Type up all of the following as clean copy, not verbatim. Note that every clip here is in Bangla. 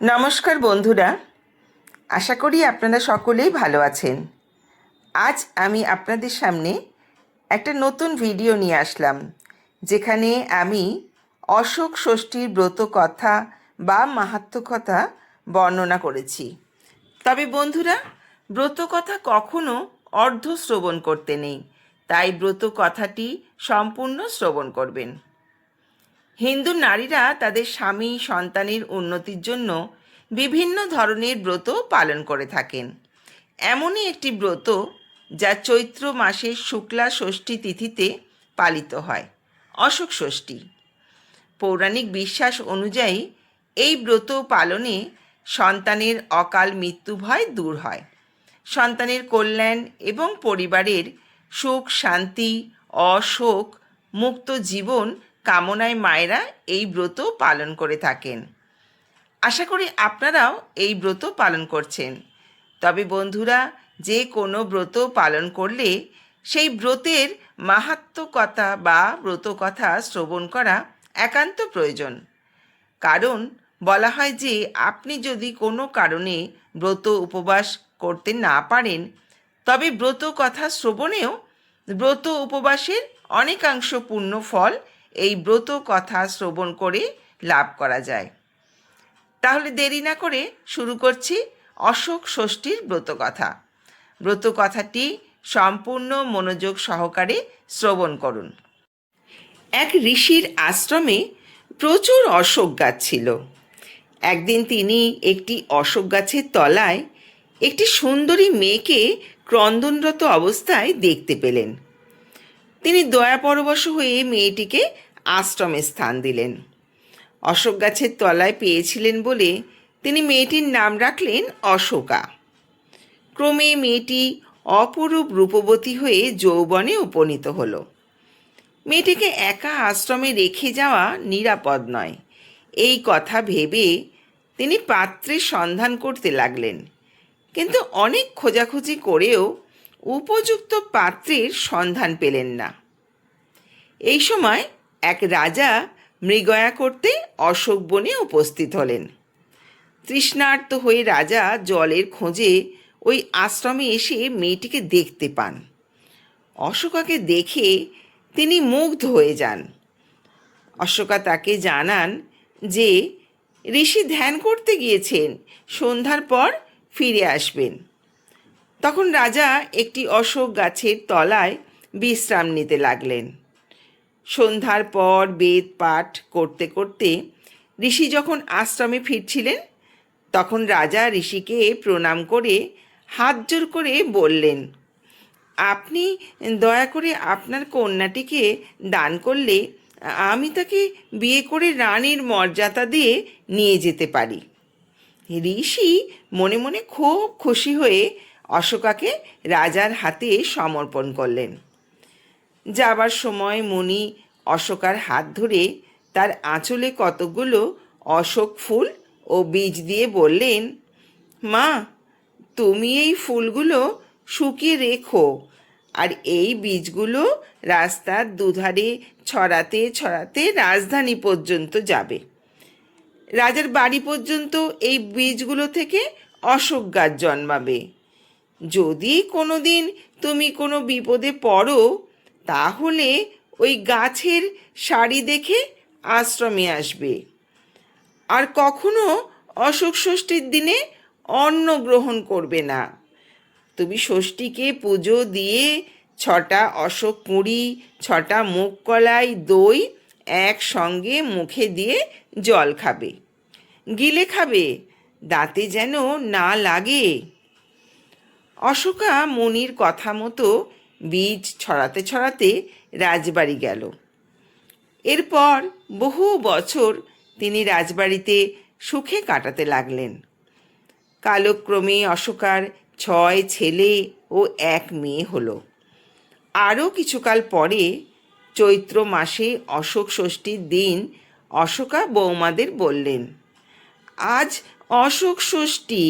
নমস্কার বন্ধুরা, আশা করি আপনারা সকলেই ভালো আছেন। আজ আমি আপনাদের সামনে একটা নতুন ভিডিও নিয়ে আসলাম, যেখানে আমি অশোক ষষ্ঠীর ব্রত কথা বা মাহাত্ম্য কথা বর্ণনা করেছি। তবে বন্ধুরা, ব্রত কথা কখনো অর্ধ শ্রবণ করতে নেই, তাই ব্রত কথাটি সম্পূর্ণ শ্রবণ করবেন। হিন্দু নারীরা তাদের স্বামী সন্তানের উন্নতির জন্য বিভিন্ন ধরনের ব্রত পালন করে থাকেন। এমনই একটি ব্রত যা চৈত্র মাসের শুক্লা ষষ্ঠী তিথিতে পালিত হয়, অশোক ষষ্ঠী। পৌরাণিক বিশ্বাস অনুযায়ী এই ব্রত পালনে সন্তানের অকাল মৃত্যু ভয় দূর হয়, সন্তানের কল্যাণ এবং পরিবারের সুখ শান্তি অশোক মুক্ত জীবন কামনায় মায়েরা এই ব্রত পালন করে থাকেন। আশা করি আপনারাও এই ব্রত পালন করছেন। তবে বন্ধুরা, যে কোনো ব্রত পালন করলে সেই ব্রতের মাহাত্ম্য কথা বা ব্রত কথা শ্রবণ করা একান্ত প্রয়োজন। কারণ বলা হয় যে আপনি যদি কোনো কারণে ব্রত উপবাস করতে না পারেন, তবে ব্রত কথা শ্রবণেও ব্রত উপবাসের অনেকাংশ পূর্ণ ফল এই ব্রত কথা শ্রবণ করে লাভ করা যায়। তাহলে দেরি না করে শুরু করছি অশোক ষষ্ঠীর ব্রত কথা। ব্রত কথাটি সম্পূর্ণ মনোযোগ সহকারে শ্রবণ করুন। এক ঋষির আশ্রমে প্রচুর অশোক গাছ ছিল। একদিন তিনি একটি অশোক গাছের তলায় একটি সুন্দরী মেয়েকে ক্রন্দনরত অবস্থায় দেখতে পেলেন। তিনি দয়াপরবশ হয়ে মেয়েটিকে আশ্রমে স্থান দিলেন। অশোক গাছের তলায় পেয়েছিলেন বলে তিনি মেয়েটির নাম রাখলেন অশোকা। ক্রমে মেয়েটি অপরূপ রূপবতী হয়ে যৌবনে উপনীত হল। মেয়েটিকে একা আশ্রমে রেখে যাওয়া নিরাপদ নয়, এই কথা ভেবে তিনি পাত্রের সন্ধান করতে লাগলেন। কিন্তু অনেক খোঁজাখুঁজি করেও উপযুক্ত পাত্রের সন্ধান পেলেন না। এই সময় এক রাজা মৃগয়া করতে অশোক বনে উপস্থিত হলেন। তৃষ্ণার্ত হয়ে রাজা জলের খোঁজে ওই আশ্রমে এসে মেয়েটিকে দেখতে পান। অশোকাকে দেখে তিনি মুগ্ধ হয়ে যান। অশোকা তাকে জানান যে ঋষি ধ্যান করতে গিয়েছেন, সন্ধ্যার পর ফিরে আসবেন। তখন রাজা একটি অশোক গাছের তলায় বিশ্রাম নিতে লাগলেন। সন্ধ্যার পর বেদ পাঠ করতে করতে ঋষি যখন আশ্রমে ফিরছিলেন, তখন রাজা ঋষিকে প্রণাম করে হাত জোড় করে বললেন, আপনি দয়া করে আপনার কন্যাটিকে দান করলে আমি তাকে বিয়ে করে রানীর মর্যাদা দিয়ে নিয়ে যেতে পারি। ঋষি মনে মনে খুব খুশি হয়ে অশোকাকে রাজার হাতে সমর্পণ করলেন। যাবার সময় মুনি অশোকার হাত ধরে তার আঁচলে কতগুলো অশোক ফুল ও বীজ দিয়ে বললেন, মা, তুমি এই ফুলগুলো শুকিয়ে রেখো, আর এই বীজগুলো রাস্তার দুধারে ছড়াতে ছড়াতে রাজধানী পর্যন্ত যাবে। রাজার বাড়ি পর্যন্ত এই বীজগুলো থেকে অশোক গাছ জন্মাবে। যদি কোনো দিন তুমি কোনো বিপদে পড়ো, তাহলে ওই গাছের সারি দেখে আশ্রমে আসবে। আর কখনো অশোক ষষ্ঠীর দিনে অন্ন গ্রহণ করবে না। তুমি ষষ্ঠীকে পুজো দিয়ে 6টা অশোক কুঁড়ি, 6টা মুগ কলাই, দই একসঙ্গে মুখে দিয়ে জল খাবে, গিলে খাবে, দাঁতে যেন না লাগে। অশোকা মুনির কথা মতো বীজ ছড়াতে ছড়াতে রাজবাড়ি গেল। এরপর বহু বছর তিনি রাজবাড়িতে সুখে কাটাতে লাগলেন। কালক্রমে অশোকার 6 ছেলে ও 1 মেয়ে হলো। আরও কিছুকাল পরে চৈত্র মাসে অশোক ষষ্ঠীর দিন অশোকা বৌমাদের বললেন, আজ অশোক ষষ্ঠী,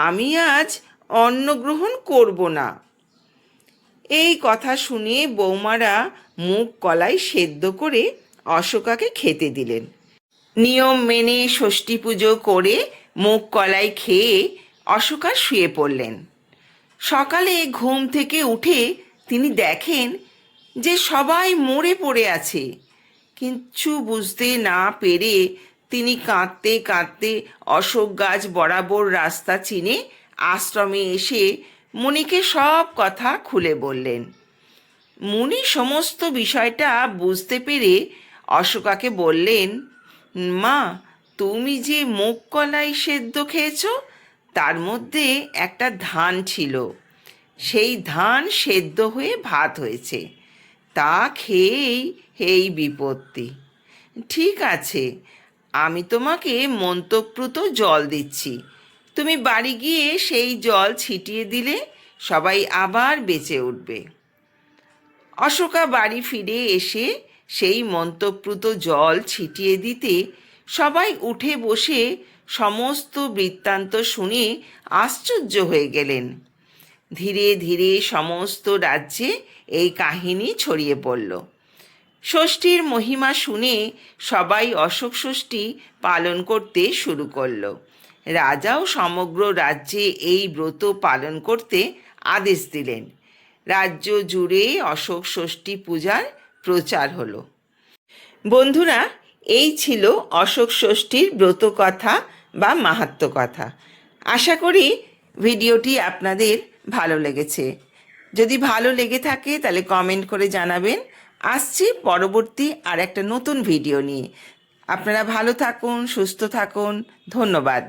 আমি আজ অন্ন গ্রহণ করব না। এই কথা শুনে বৌমারা মুগ কলাই সেদ্ধ করে অশোকাকে খেতে দিলেন। নিয়ম মেনে ষষ্ঠী পুজো করে মুগ কলাই খেয়ে অশোকা শুয়ে পড়লেন। সকালে ঘুম থেকে উঠে তিনি দেখেন যে সবাই মরে পড়ে আছে। কিচ্ছু বুঝতে না পেরে তিনি কাঁদতে কাঁদতে অশোক গাছ বরাবর রাস্তা চিনে আশ্রমে এসে মুনিকে সব কথা খুলে বললেন। মুনি সমস্ত বিষয়টা বুঝতে পেরে অশোকাকে বললেন, মা, তুমি যে মুগ কলাই সেদ্ধ খেয়েছ তার মধ্যে একটা ধান ছিল, সেই ধান সেদ্ধ হয়ে ভাত হয়েছে, তা খেয়েই এই বিপত্তি। ঠিক আছে, আমি তোমাকে মন্ত্রপ্রুত জল দিচ্ছি, তুমি বাড়ি গিয়ে সেই জল ছিটিয়ে দিলে সবাই আবার বেঁচে উঠবে। অশোকা বাড়ি ফিরে এসে সেই মন্ত্রপ্রুত জল ছিটিয়ে দিতে সবাই উঠে বসে সমস্ত বৃত্তান্ত শুনে আশ্চর্য হয়ে গেলেন। ধীরে ধীরে সমস্ত রাজ্যে এই কাহিনী ছড়িয়ে পড়ল। ষষ্ঠীর মহিমা শুনে সবাই অশোক ষষ্ঠী পালন করতে শুরু করল। রাজাও সমগ্র রাজ্যে এই ব্রত পালন করতে আদেশ দিলেন। রাজ্য জুড়ে অশোক ষষ্ঠী পূজার প্রচার হলো। বন্ধুরা, এই ছিল অশোক ষষ্ঠীর ব্রত কথা বা মাহাত্ম্য কথা। আশা করি ভিডিওটি আপনাদের ভালো লেগেছে। যদি ভালো লেগে থাকে তাহলে কমেন্ট করে জানাবেন। আসছি পরবর্তী আর একটা নতুন ভিডিও নিয়ে। আপনারা ভালো থাকুন, সুস্থ থাকুন। ধন্যবাদ।